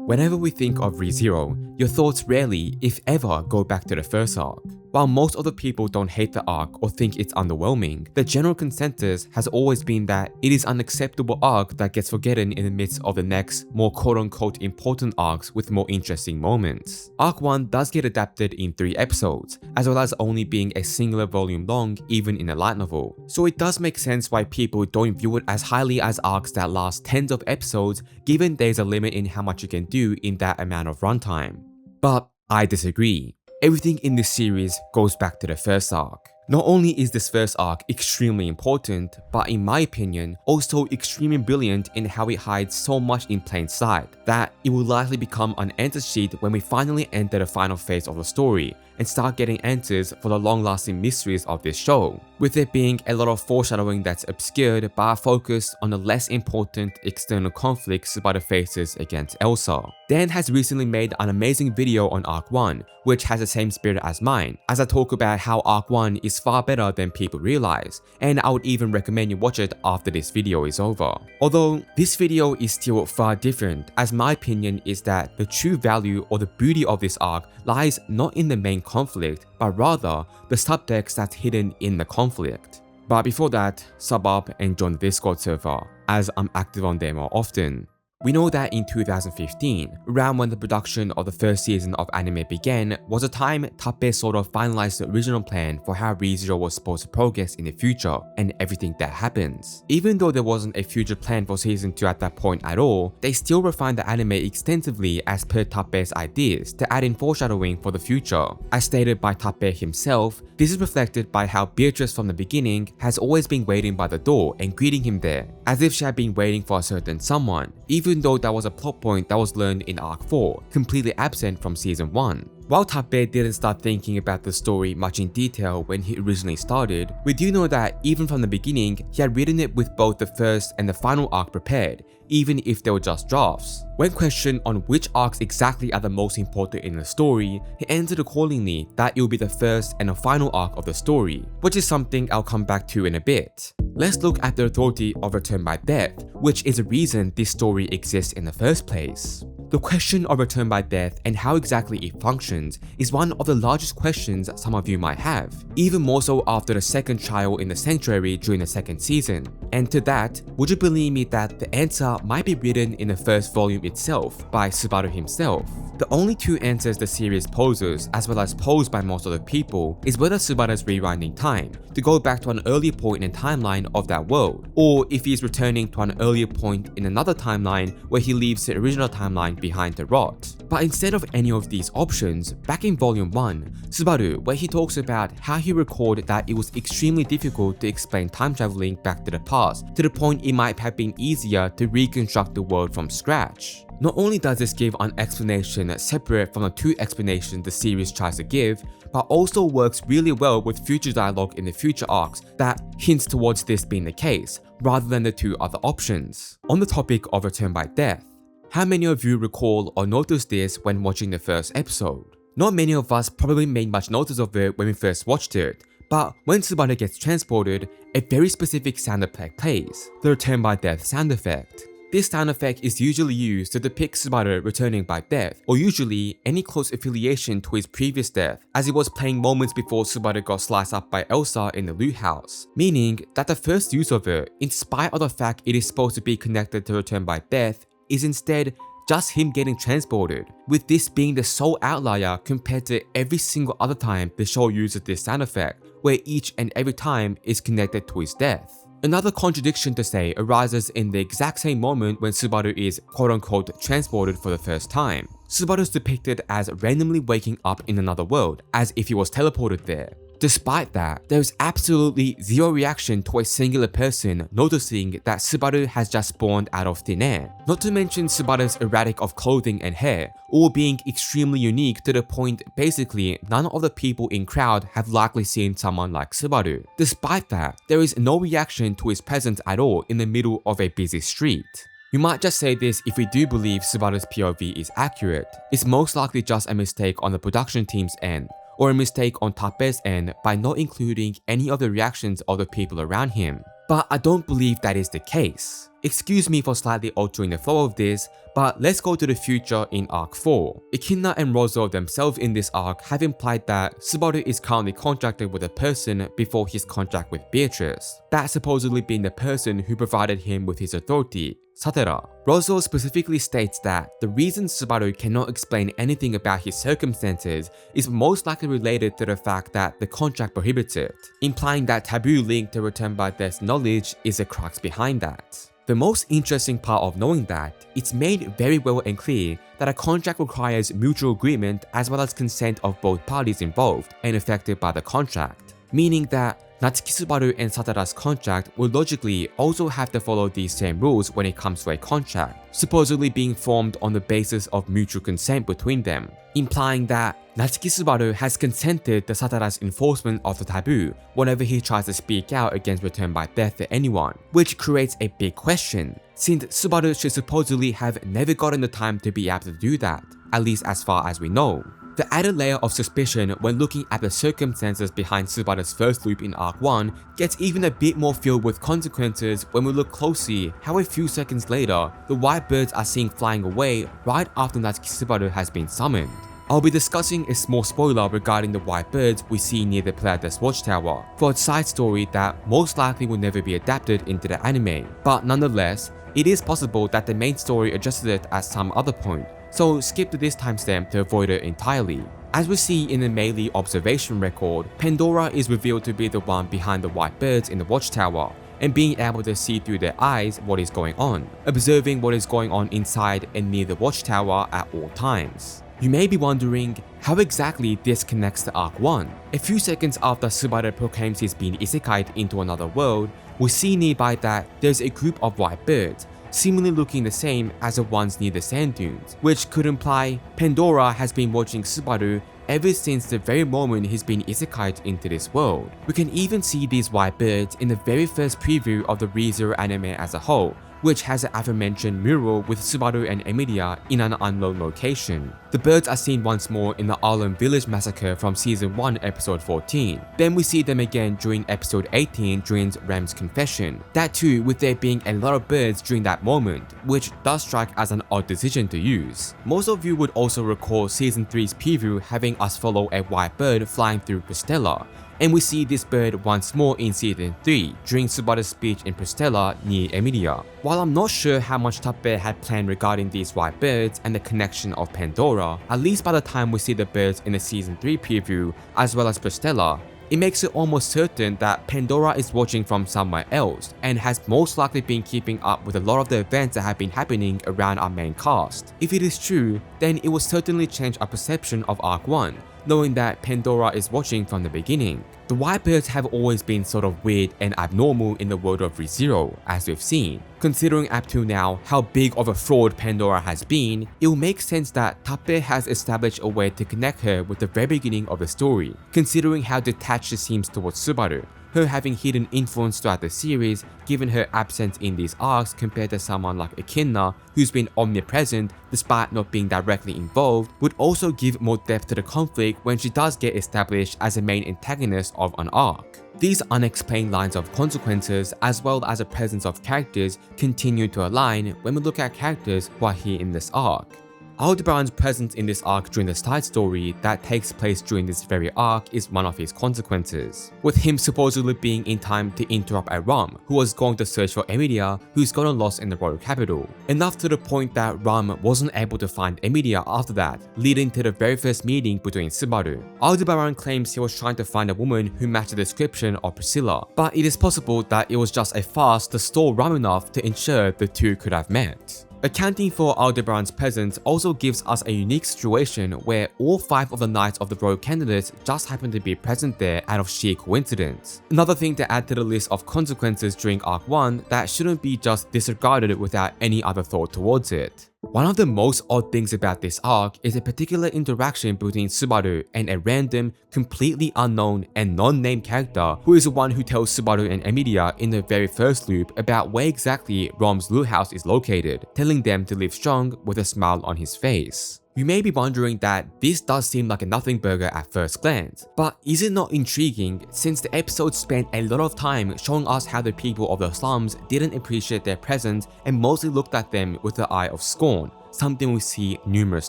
Whenever we think of ReZero, your thoughts rarely, if ever, go back to the first arc. While most other people don't hate the arc or think it's underwhelming, the general consensus has always been that it is an unacceptable arc that gets forgotten in the midst of the next, more quote-unquote important arcs with more interesting moments. Arc 1 does get adapted in 3 episodes, as well as only being a singular volume long even in a light novel, so it does make sense why people don't view it as highly as arcs that last tens of episodes, given there's a limit in how much you can do in that amount of runtime. But I disagree. Everything in this series goes back to the first arc. Not only is this first arc extremely important, but in my opinion, also extremely brilliant in how it hides so much in plain sight, that it will likely become an answer sheet when we finally enter the final phase of the story and start getting answers for the long-lasting mysteries of this show, with there being a lot of foreshadowing that's obscured by a focus on the less important external conflicts Subaru faces against Elsa. Dan has recently made an amazing video on Arc 1, which has the same spirit as mine, as I talk about how Arc 1 is far better than people realize, and I would even recommend you watch it after this video is over. Although, this video is still far different, as my opinion is that the true value or the beauty of this arc lies not in the main conflict, but rather the subtext that's hidden in the conflict. But before that, sub up and join the Discord server, as I'm active on there more often. We know that in 2015, around when the production of the first season of anime began, was a time Tappei sort of finalized the original plan for how ReZero was supposed to progress in the future and everything that happens. Even though there wasn't a future plan for season 2 at that point at all, they still refined the anime extensively as per Tappei's ideas to add in foreshadowing for the future. As stated by Tappei himself, this is reflected by how Beatrice from the beginning has always been waiting by the door and greeting him there, as if she had been waiting for a certain someone, even though that was a plot point that was learned in Arc 4, completely absent from Season 1. While Tappei didn't start thinking about the story much in detail when he originally started, we do know that even from the beginning, he had written it with both the first and the final arc prepared, even if they were just drafts. When questioned on which arcs exactly are the most important in the story, he answered accordingly that it will be the first and the final arc of the story, which is something I'll come back to in a bit. Let's look at the authority of Return by Death, which is the reason this story exists in the first place. The question of Return by Death and how exactly it functions is one of the largest questions some of you might have, even more so after the second trial in the sanctuary during the second season. And to that, would you believe me that the answer might be written in the first volume itself by Subaru himself? The only two answers the series poses, as well as posed by most other people, is whether Subaru's rewinding time to go back to an earlier point in the timeline of that world, or if he is returning to an earlier point in another timeline where he leaves the original timeline behind the rot. But instead of any of these options, back in volume 1, Subaru, where he talks about how he recorded that it was extremely difficult to explain time traveling back to the past, to the point it might have been easier to reconstruct the world from scratch. Not only does this give an explanation separate from the two explanations the series tries to give, but also works really well with future dialogue in the future arcs that hints towards this being the case, rather than the two other options. On the topic of Return by Death, how many of you recall or noticed this when watching the first episode? Not many of us probably made much notice of it when we first watched it, but when Subaru gets transported, a very specific sound effect plays, the Return by Death sound effect. This sound effect is usually used to depict Subaru returning by death, or usually any close affiliation to his previous death, as it was playing moments before Subaru got sliced up by Elsa in the loot house, meaning that the first use of it, in spite of the fact it is supposed to be connected to Return by Death, is instead just him getting transported, with this being the sole outlier compared to every single other time the show uses this sound effect, where each and every time is connected to his death. Another contradiction to say arises in the exact same moment when Subaru is quote-unquote transported for the first time. Subaru is depicted as randomly waking up in another world, as if he was teleported there. Despite that, there is absolutely zero reaction to a singular person noticing that Subaru has just spawned out of thin air. Not to mention Subaru's erratic of clothing and hair, all being extremely unique to the point basically none of the people in crowd have likely seen someone like Subaru. Despite that, there is no reaction to his presence at all in the middle of a busy street. We might just say this if we do believe Subaru's POV is accurate. It's most likely just a mistake on the production team's end, or a mistake on Tappei's end by not including any of the reactions of the people around him. But I don't believe that is the case. Excuse me for slightly altering the flow of this, but let's go to the future in Arc 4. Echidna and Roswaal themselves in this arc have implied that Subaru is currently contracted with a person before his contract with Beatrice, that supposedly being the person who provided him with his authority, Satella. Roswaal specifically states that the reason Subaru cannot explain anything about his circumstances is most likely related to the fact that the contract prohibits it, implying that taboo linked to return by death's knowledge is the crux behind that. The most interesting part of knowing that, it's made very well and clear that a contract requires mutual agreement as well as consent of both parties involved and affected by the contract, meaning that Natsuki Subaru and Satella's contract will logically also have to follow these same rules when it comes to a contract, supposedly being formed on the basis of mutual consent between them, implying that Natsuki Subaru has consented to Satella's enforcement of the taboo whenever he tries to speak out against return by death to anyone, which creates a big question, since Subaru should supposedly have never gotten the time to be able to do that, at least as far as we know. The added layer of suspicion when looking at the circumstances behind Subaru's first loop in Arc 1 gets even a bit more filled with consequences when we look closely how a few seconds later, the white birds are seen flying away right after Natsuki Subaru has been summoned. I'll be discussing a small spoiler regarding the white birds we see near the Pleiades watchtower for a side story that most likely will never be adapted into the anime, but nonetheless, it is possible that the main story addresses it at some other point, so skip to this timestamp to avoid it entirely. As we see in the Melee observation record, Pandora is revealed to be the one behind the white birds in the watchtower, and being able to see through their eyes what is going on, observing what is going on inside and near the watchtower at all times. You may be wondering how exactly this connects to Arc 1. A few seconds after Subaru proclaims he's been isekai'd into another world, we see nearby that there's a group of white birds, seemingly looking the same as the ones near the sand dunes, which could imply Pandora has been watching Subaru ever since the very moment he's been isekai'd into this world. We can even see these white birds in the very first preview of the ReZero anime as a whole, which has the aforementioned mural with Subaru and Emilia in an unknown location. The birds are seen once more in the Arlen Village massacre from Season 1 Episode 14. Then we see them again during Episode 18 during Rem's confession. That too with there being a lot of birds during that moment, which does strike as an odd decision to use. Most of you would also recall Season 3's preview having us follow a white bird flying through Prestella, and we see this bird once more in Season 3 during Subaru's speech in Prestella near Emilia. While I'm not sure how much Tappei had planned regarding these white birds and the connection of Pandora, at least by the time we see the birds in the Season 3 preview as well as Prestella, it makes it almost certain that Pandora is watching from somewhere else and has most likely been keeping up with a lot of the events that have been happening around our main cast. If it is true, then it will certainly change our perception of Arc 1, knowing that Pandora is watching from the beginning. The white birds have always been sort of weird and abnormal in the world of ReZero, as we've seen. Considering up to now how big of a fraud Pandora has been, it will make sense that Tappei has established a way to connect her with the very beginning of the story, considering how detached she seems towards Subaru. Her having hidden influence throughout the series, given her absence in these arcs compared to someone like Echidna, who's been omnipresent despite not being directly involved, would also give more depth to the conflict when she does get established as a main antagonist of an arc. These unexplained lines of consequences as well as the presence of characters continue to align when we look at characters who are here in this arc. Aldebaran's presence in this arc during the side story that takes place during this very arc is one of his consequences, with him supposedly being in time to interrupt a Rum who was going to search for Emilia, who's gotten lost in the royal capital, enough to the point that Rum wasn't able to find Emilia after that, leading to the very first meeting between Subaru. Aldebaran claims he was trying to find a woman who matched the description of Priscilla, but it is possible that it was just a farce to stall Rum enough to ensure the two could have met. Accounting for Aldebaran's presence also gives us a unique situation where all 5 of the knights of the royal candidates just happen to be present there out of sheer coincidence. Another thing to add to the list of consequences during Arc 1 that shouldn't be just disregarded without any other thought towards it. One of the most odd things about this arc is a particular interaction between Subaru and a random, completely unknown and non-named character who is the one who tells Subaru and Emilia in the very first loop about where exactly Rom's Lure House is located, telling them to live strong with a smile on his face. You may be wondering that this does seem like a nothing burger at first glance, but is it not intriguing since the episode spent a lot of time showing us how the people of the slums didn't appreciate their presence and mostly looked at them with the eye of scorn, something we see numerous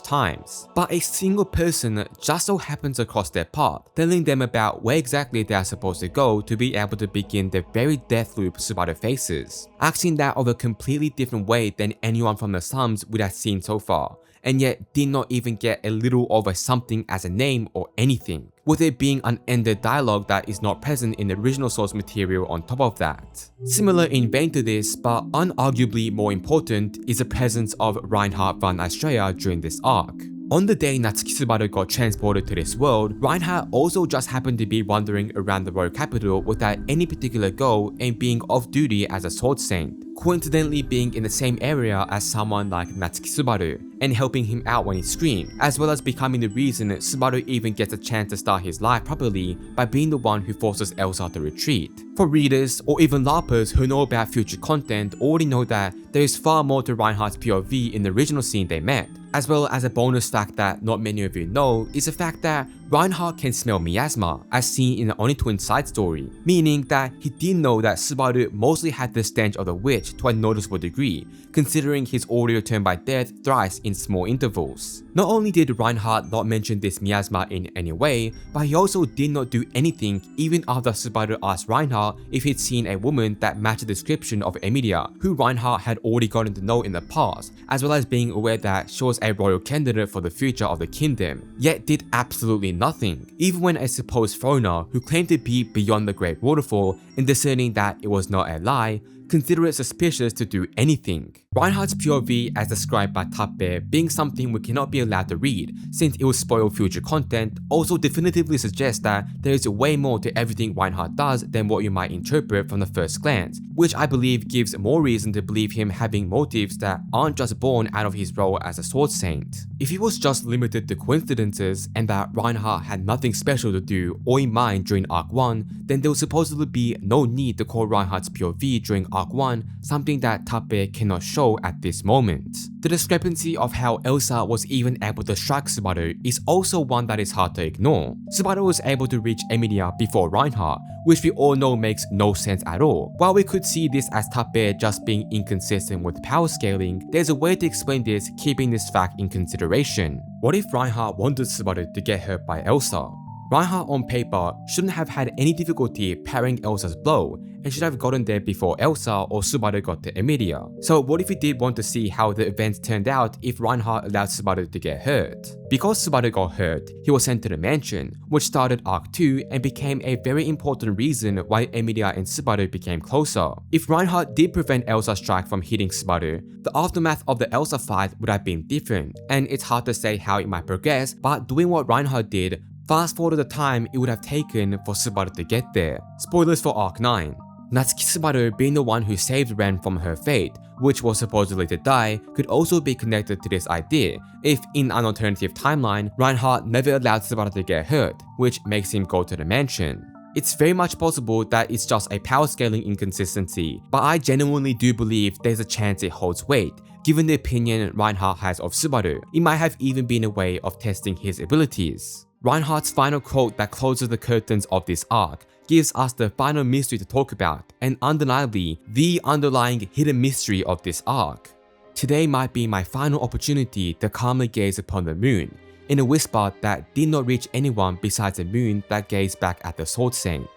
times. But a single person just so happens across their path, telling them about where exactly they are supposed to go to be able to begin the very death loop Subaru faces, acting that of a completely different way than anyone from the slums would have seen so far, and yet did not even get a little of a something as a name or anything, with it being unended dialogue that is not present in the original source material on top of that. Similar in vein to this, but unarguably more important, is the presence of Reinhard van Australia during this arc. On the day Natsuki Subaru got transported to this world, Reinhard also just happened to be wandering around the royal capital without any particular goal and being off duty as a sword saint, coincidentally being in the same area as someone like Natsuki Subaru and helping him out when he screamed, as well as becoming the reason Subaru even gets a chance to start his life properly by being the one who forces Elsa to retreat. For readers or even LARPers who know about future content already know that there is far more to Reinhard's POV in the original scene they met, as well as a bonus fact that not many of you know is the fact that Reinhard can smell miasma, as seen in the Oni Twin side story, meaning that he didn't know that Subaru mostly had the stench of the witch to a noticeable degree, considering he's already returned by death thrice in small intervals. Not only did Reinhard not mention this miasma in any way, but he also did not do anything even after Subaru asked Reinhard if he'd seen a woman that matched the description of Emilia, who Reinhard had already gotten to know in the past, as well as being aware that she was a royal candidate for the future of the kingdom, yet did absolutely nothing, even when a supposed foreigner who claimed to be beyond the Great Waterfall and discerning that it was not a lie, consider it suspicious to do anything. Reinhard's POV as described by Tappei being something we cannot be allowed to read since it will spoil future content also definitively suggests that there is way more to everything Reinhard does than what you might interpret from the first glance, which I believe gives more reason to believe him having motives that aren't just born out of his role as a sword saint. If it was just limited to coincidences and that Reinhard had nothing special to do or in mind during Arc 1, then there would supposedly be no need to call Reinhard's POV during Arc 1 something that Tappei cannot show at this moment. The discrepancy of how Elsa was even able to strike Subaru is also one that is hard to ignore. Subaru was able to reach Emilia before Reinhard, which we all know makes no sense at all. While we could see this as Tappei just being inconsistent with power scaling, there's a way to explain this keeping this fact in consideration. What if Reinhard wanted Subaru to get hurt by Elsa? Reinhard on paper shouldn't have had any difficulty parrying Elsa's blow and should have gotten there before Elsa or Subaru got to Emilia. So what if he did want to see how the events turned out if Reinhard allowed Subaru to get hurt? Because Subaru got hurt, he was sent to the mansion, which started Arc 2 and became a very important reason why Emilia and Subaru became closer. If Reinhard did prevent Elsa's strike from hitting Subaru, the aftermath of the Elsa fight would have been different, and it's hard to say how it might progress, but doing what Reinhard did, fast forward the time it would have taken for Subaru to get there. Spoilers for Arc 9. Natsuki Subaru being the one who saved Ren from her fate, which was supposedly to die, could also be connected to this idea if, in an alternative timeline, Reinhard never allowed Subaru to get hurt, which makes him go to the mansion. It's very much possible that it's just a power scaling inconsistency, but I genuinely do believe there's a chance it holds weight. Given the opinion Reinhard has of Subaru, it might have even been a way of testing his abilities. Reinhard's final quote that closes the curtains of this arc gives us the final mystery to talk about, and undeniably, the underlying hidden mystery of this arc. Today might be my final opportunity to calmly gaze upon the moon, in a whisper that did not reach anyone besides the moon that gazed back at the Sword Saint.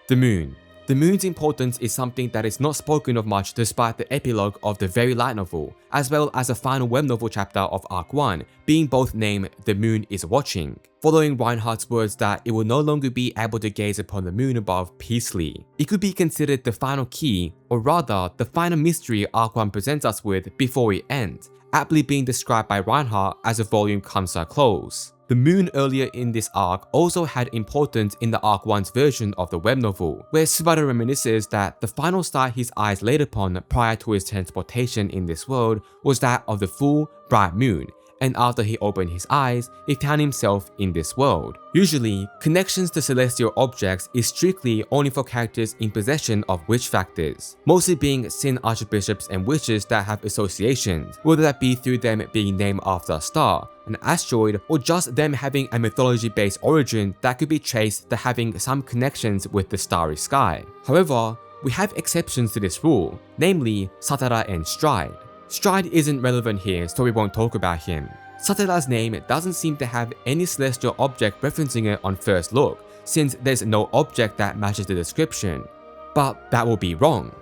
The moon. The moon's importance is something that is not spoken of much despite the epilogue of the very light novel, as well as the final web novel chapter of Arc 1 being both named The Moon is Watching, following Reinhard's words that it will no longer be able to gaze upon the moon above peacefully. It could be considered the final key, or rather the final mystery Arc 1 presents us with before it ends, aptly being described by Reinhard as the volume comes to a close. The moon earlier in this arc also had importance in the Arc 1's version of the web novel, where Subaru reminisces that the final star his eyes laid upon prior to his transportation in this world was that of the full, bright moon, and after he opened his eyes, he found himself in this world. Usually, connections to celestial objects is strictly only for characters in possession of witch factors, mostly being sin archbishops and witches that have associations, whether that be through them being named after a star, an asteroid, or just them having a mythology-based origin that could be traced to having some connections with the starry sky. However, we have exceptions to this rule, namely Satella and Stride. Stride isn't relevant here, so we won't talk about him. Satella's name doesn't seem to have any celestial object referencing it on first look, since there's no object that matches the description. But that will be wrong.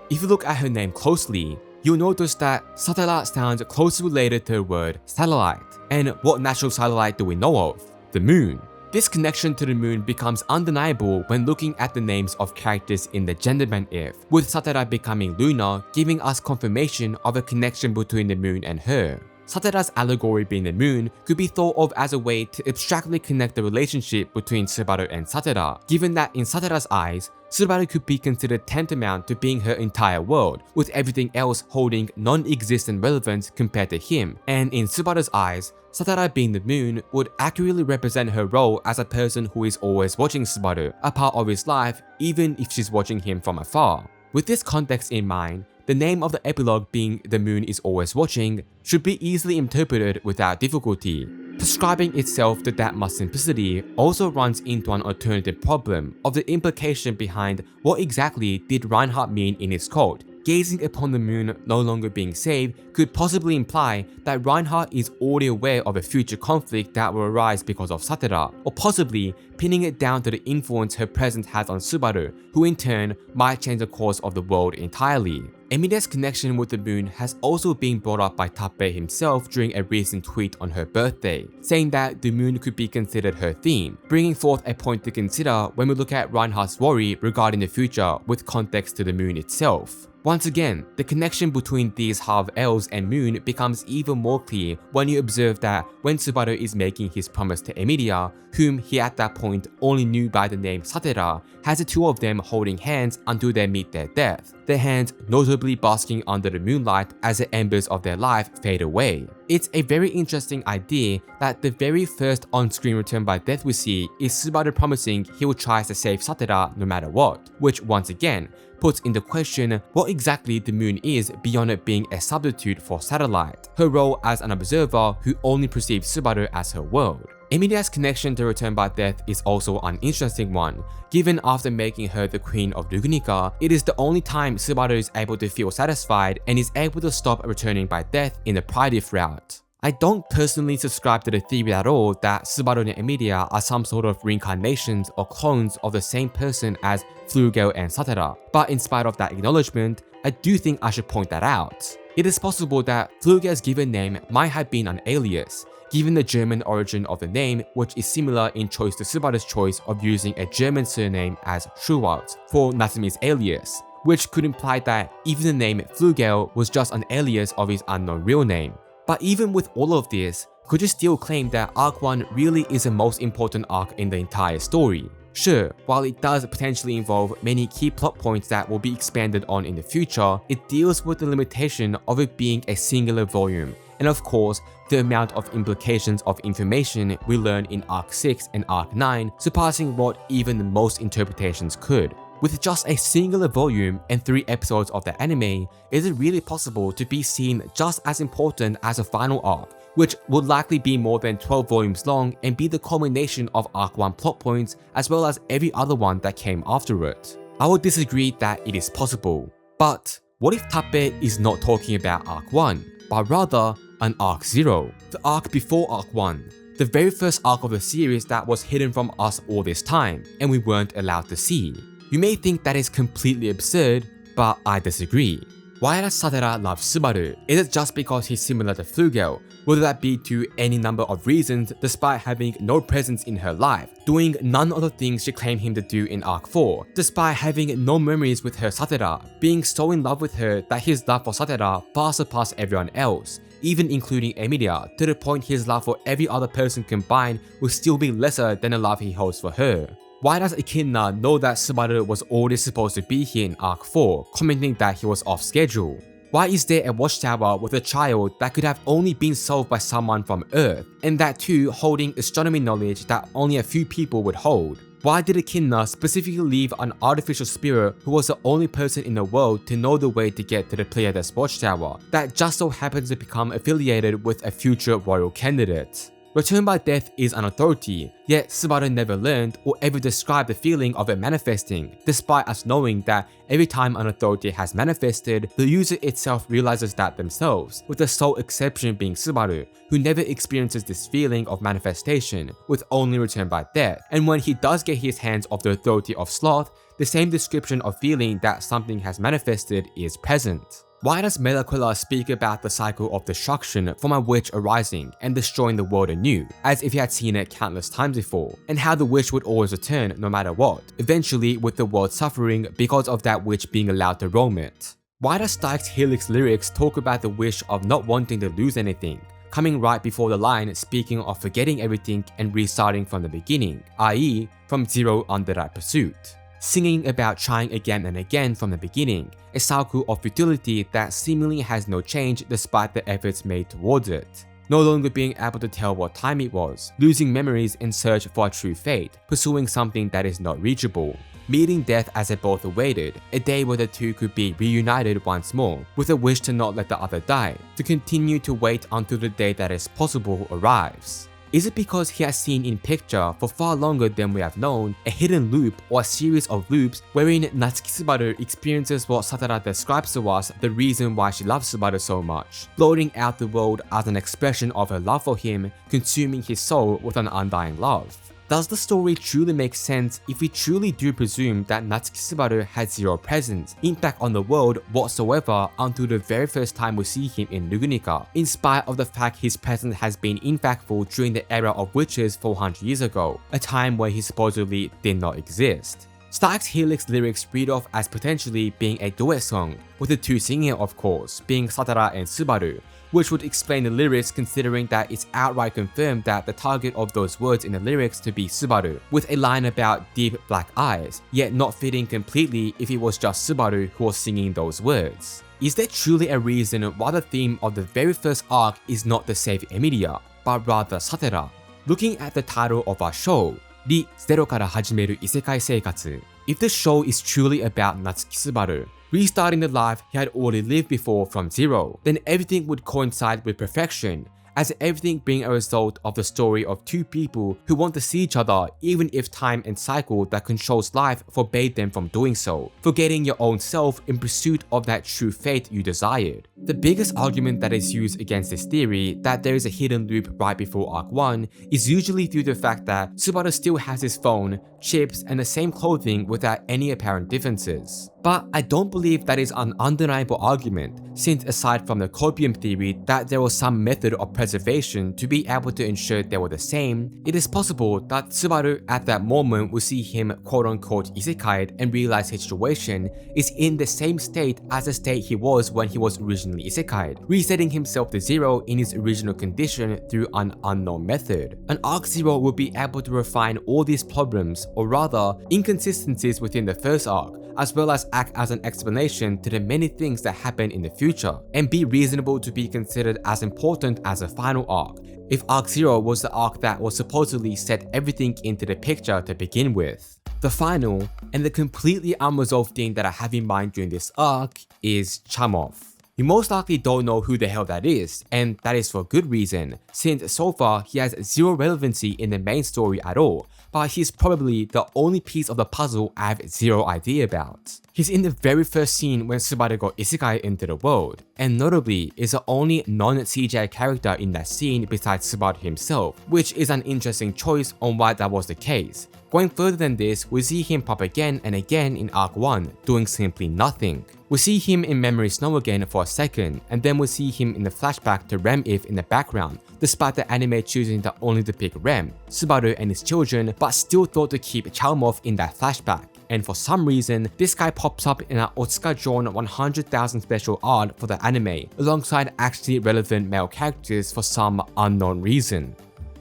If you look at her name closely, you'll notice that Satella sounds closely related to the word satellite. And what natural satellite do we know of? The moon. This connection to the moon becomes undeniable when looking at the names of characters in the Genderman if, with Satella becoming Luna, giving us confirmation of a connection between the moon and her. Satella's allegory being the moon could be thought of as a way to abstractly connect the relationship between Subaru and Satella, given that in Satella's eyes, Subaru could be considered tantamount to being her entire world, with everything else holding non-existent relevance compared to him, and in Subaru's eyes, Satella being the moon would accurately represent her role as a person who is always watching Subaru, a part of his life even if she's watching him from afar. With this context in mind, the name of the epilogue being The Moon is Always Watching should be easily interpreted without difficulty. Prescribing itself to that much simplicity also runs into an alternative problem of the implication behind what exactly did Reinhard mean in his quote. Gazing upon the moon no longer being saved could possibly imply that Reinhard is already aware of a future conflict that will arise because of Satella, or possibly pinning it down to the influence her presence has on Subaru, who in turn might change the course of the world entirely. Emilia's connection with the moon has also been brought up by Tappei himself during a recent tweet on her birthday, saying that the moon could be considered her theme, bringing forth a point to consider when we look at Reinhard's worry regarding the future with context to the moon itself. Once again, the connection between these half-elves and moon becomes even more clear when you observe that when Subaru is making his promise to Emilia, whom he at that point only knew by the name Satella, has the two of them holding hands until they meet their death, their hands notably basking under the moonlight as the embers of their life fade away. It's a very interesting idea that the very first on-screen return by death we see is Subaru promising he will try to save Satella no matter what, which once again puts into question what exactly the moon is beyond it being a substitute for satellite, her role as an observer who only perceives Subaru as her world. Emilia's connection to return by death is also an interesting one, given after making her the queen of Lugnica, it is the only time Subaru is able to feel satisfied and is able to stop returning by death in the Pridif route. I don't personally subscribe to the theory at all that Subaru and Emilia are some sort of reincarnations or clones of the same person as Flugel and Satella, but in spite of that acknowledgement, I do think I should point that out. It is possible that Flugel's given name might have been an alias, given the German origin of the name, which is similar in choice to Subaru's choice of using a German surname as Schuwald for Natsumi's alias, which could imply that even the name Flugel was just an alias of his unknown real name. But even with all of this, could you still claim that Arc 1 really is the most important arc in the entire story? Sure, while it does potentially involve many key plot points that will be expanded on in the future, it deals with the limitation of it being a singular volume, and of course, the amount of implications of information we learn in Arc 6 and Arc 9 surpassing what even the most interpretations could. With just a singular volume and 3 episodes of the anime, is it really possible to be seen just as important as a final arc, which would likely be more than 12 volumes long and be the culmination of Arc 1 plot points as well as every other one that came after it? I would disagree that it is possible. But what if Tappei is not talking about Arc 1, but rather an Arc 0, the arc before Arc 1, the very first arc of the series that was hidden from us all this time and we weren't allowed to see? You may think that is completely absurd, but I disagree. Why does Satella love Subaru? Is it just because he's similar to Flugel? Whether that be to any number of reasons despite having no presence in her life, doing none of the things she claimed him to do in Arc 4, despite having no memories with her Satella, being so in love with her that his love for Satella far surpassed everyone else, even including Emilia, to the point his love for every other person combined will still be lesser than the love he holds for her. Why does Echidna know that Subaru was already supposed to be here in Arc 4, commenting that he was off schedule? Why is there a watchtower with a child that could have only been solved by someone from Earth, and that too holding astronomy knowledge that only a few people would hold? Why did Echidna specifically leave an artificial spirit who was the only person in the world to know the way to get to the Pleiades watchtower that just so happens to become affiliated with a future royal candidate? Return by death is an authority, yet Subaru never learned or ever described the feeling of it manifesting, despite us knowing that every time an authority has manifested, the user itself realizes that themselves, with the sole exception being Subaru, who never experiences this feeling of manifestation, with only return by death, and when he does get his hands on the authority of Sloth, the same description of feeling that something has manifested is present. Why does Melaquilla speak about the cycle of destruction from a witch arising and destroying the world anew, as if he had seen it countless times before, and how the witch would always return no matter what, eventually with the world suffering because of that witch being allowed to roam it? Why does Styx Helix lyrics talk about the wish of not wanting to lose anything, coming right before the line speaking of forgetting everything and restarting from the beginning, i.e. from zero under that pursuit? Singing about trying again and again from the beginning, a cycle of futility that seemingly has no change despite the efforts made towards it. No longer being able to tell what time it was, losing memories in search for a true fate, pursuing something that is not reachable. Meeting death as they both awaited, a day where the two could be reunited once more, with a wish to not let the other die, to continue to wait until the day that is possible arrives. Is it because he has seen in picture for far longer than we have known a hidden loop or a series of loops wherein Natsuki Subaru experiences what Satella describes to us the reason why she loves Subaru so much, blotting out the world as an expression of her love for him, consuming his soul with an undying love? Does the story truly make sense if we truly do presume that Natsuki Subaru had zero presence, impact on the world whatsoever until the very first time we see him in Lugunica, in spite of the fact his presence has been impactful during the era of witches 400 years ago, a time where he supposedly did not exist? Styx Helix lyrics read off as potentially being a duet song, with the two singing of course being Satella and Subaru, which would explain the lyrics considering that it's outright confirmed that the target of those words in the lyrics to be Subaru, with a line about deep black eyes, yet not fitting completely if it was just Subaru who was singing those words. Is there truly a reason why the theme of the very first arc is not to save Emilia, but rather Satella? Looking at the title of our show, リ・ゼロから始める異世界生活. If the show is truly about Natsuki Subaru, restarting the life he had already lived before from zero, then everything would coincide with perfection, as everything being a result of the story of two people who want to see each other even if time and cycle that controls life forbade them from doing so, forgetting your own self in pursuit of that true fate you desired. The biggest argument that is used against this theory that there is a hidden loop right before Arc 1 is usually due to the fact that Subaru still has his phone, chips, and the same clothing without any apparent differences. But I don't believe that is an undeniable argument, since aside from the copium theory that there was some method of preservation to be able to ensure they were the same, it is possible that Subaru at that moment will see him quote-unquote isekai'd and realize his situation is in the same state as the state he was when he was originally isekai'd, resetting himself to zero in his original condition through an unknown method. An Arc Zero will be able to refine all these problems, or rather inconsistencies within the first arc, as well as act as an explanation to the many things that happen in the future, and be reasonable to be considered as important as a final arc, if Arc Zero was the arc that was supposedly set everything into the picture to begin with. The final, and the completely unresolved thing that I have in mind during this arc is Chamov. You most likely don't know who the hell that is, and that is for good reason, since so far he has zero relevancy in the main story at all, but he's probably the only piece of the puzzle I have zero idea about. He's in the very first scene when Subaru got isekai into the world, and notably is the only non-CGI character in that scene besides Subaru himself, which is an interesting choice on why that was the case. Going further than this, we see him pop again and again in Arc 1, doing simply nothing. We see him in Memory Snow again for a second, and then we see him in the flashback to Rem If in the background, despite the anime choosing to only depict Rem, Subaru and his children, but still thought to keep Chalmov in that flashback. And for some reason, this guy pops up in an Otsuka-drawn 100,000 special art for the anime, alongside actually relevant male characters for some unknown reason.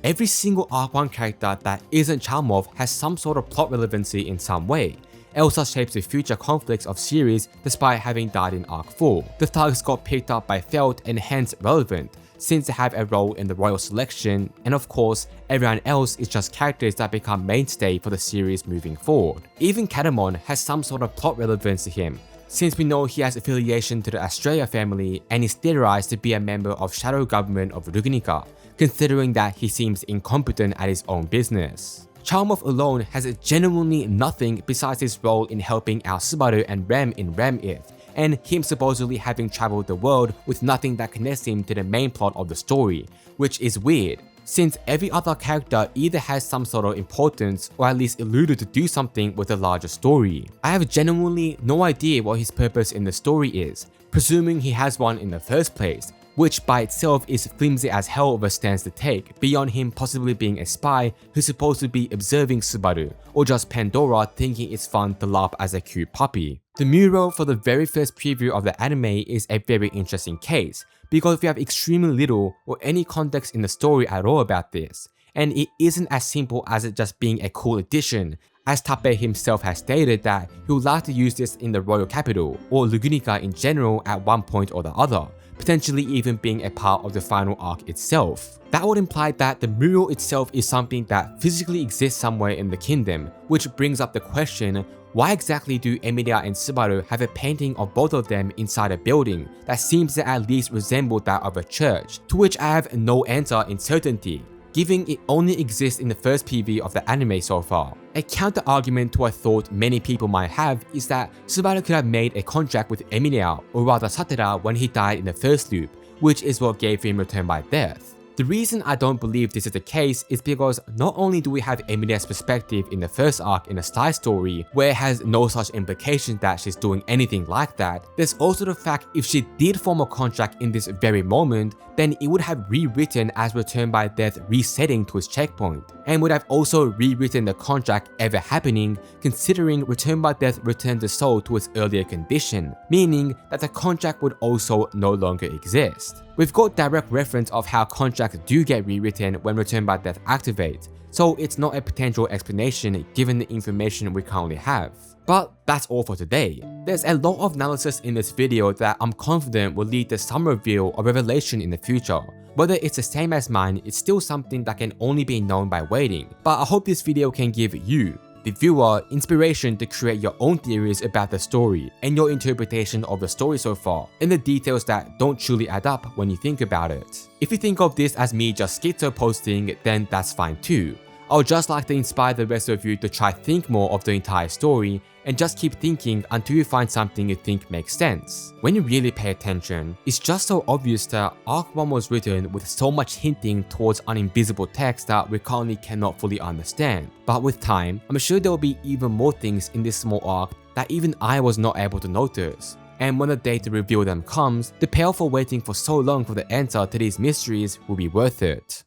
Every single Arc 1 character that isn't Chalmov has some sort of plot relevancy in some way, Elsa shapes the future conflicts of series despite having died in Arc 4. The thugs got picked up by Felt and hence relevant, since they have a role in the royal selection, and of course, everyone else is just characters that become mainstay for the series moving forward. Even Katamon has some sort of plot relevance to him, since we know he has affiliation to the Australia family and is theorized to be a member of shadow government of Ruginica, considering that he seems incompetent at his own business. Charmov alone has genuinely nothing besides his role in helping out Subaru and Rem in Rem-If, and him supposedly having traveled the world with nothing that connects him to the main plot of the story, which is weird, since every other character either has some sort of importance or at least alluded to do something with the larger story. I have genuinely no idea what his purpose in the story is, presuming he has one in the first place, which by itself is flimsy as hell of a stance to take, beyond him possibly being a spy who's supposed to be observing Subaru, or just Pandora thinking it's fun to laugh as a cute puppy. The mural for the very first preview of the anime is a very interesting case, because we have extremely little or any context in the story at all about this, and it isn't as simple as it just being a cool addition, as Tappei himself has stated that he would like to use this in the royal capital, or Ruginica in general at one point or the other, potentially even being a part of the final arc itself. That would imply that the mural itself is something that physically exists somewhere in the kingdom, which brings up the question, why exactly do Emilia and Subaru have a painting of both of them inside a building that seems to at least resemble that of a church, to which I have no answer in certainty, given it only exists in the first PV of the anime so far. A counter argument to a thought many people might have is that Subaru could have made a contract with Emilia, or rather Satella, when he died in the first loop, which is what gave him return by death. The reason I don't believe this is the case is because not only do we have Emilia's perspective in the first arc in a side story, where it has no such implication that she's doing anything like that, there's also the fact if she did form a contract in this very moment, then it would have rewritten as return by death resetting to its checkpoint, and would have also rewritten the contract ever happening, considering return by death returned the soul to its earlier condition, meaning that the contract would also no longer exist. We've got direct reference of how contracts do get rewritten when return by death activates, so it's not a potential explanation given the information we currently have. But that's all for today. There's a lot of analysis in this video that I'm confident will lead to some reveal or revelation in the future. Whether it's the same as mine, it's still something that can only be known by waiting, but I hope this video can give you, the viewer, inspiration to create your own theories about the story and your interpretation of the story so far, and the details that don't truly add up when you think about it. If you think of this as me just schizo posting, then that's fine too. I would just like to inspire the rest of you to try think more of the entire story and just keep thinking until you find something you think makes sense. When you really pay attention, it's just so obvious that Arc 1 was written with so much hinting towards an invisible text that we currently cannot fully understand. But with time, I'm sure there will be even more things in this small arc that even I was not able to notice. And when the day to reveal them comes, the payoff for waiting for so long for the answer to these mysteries will be worth it.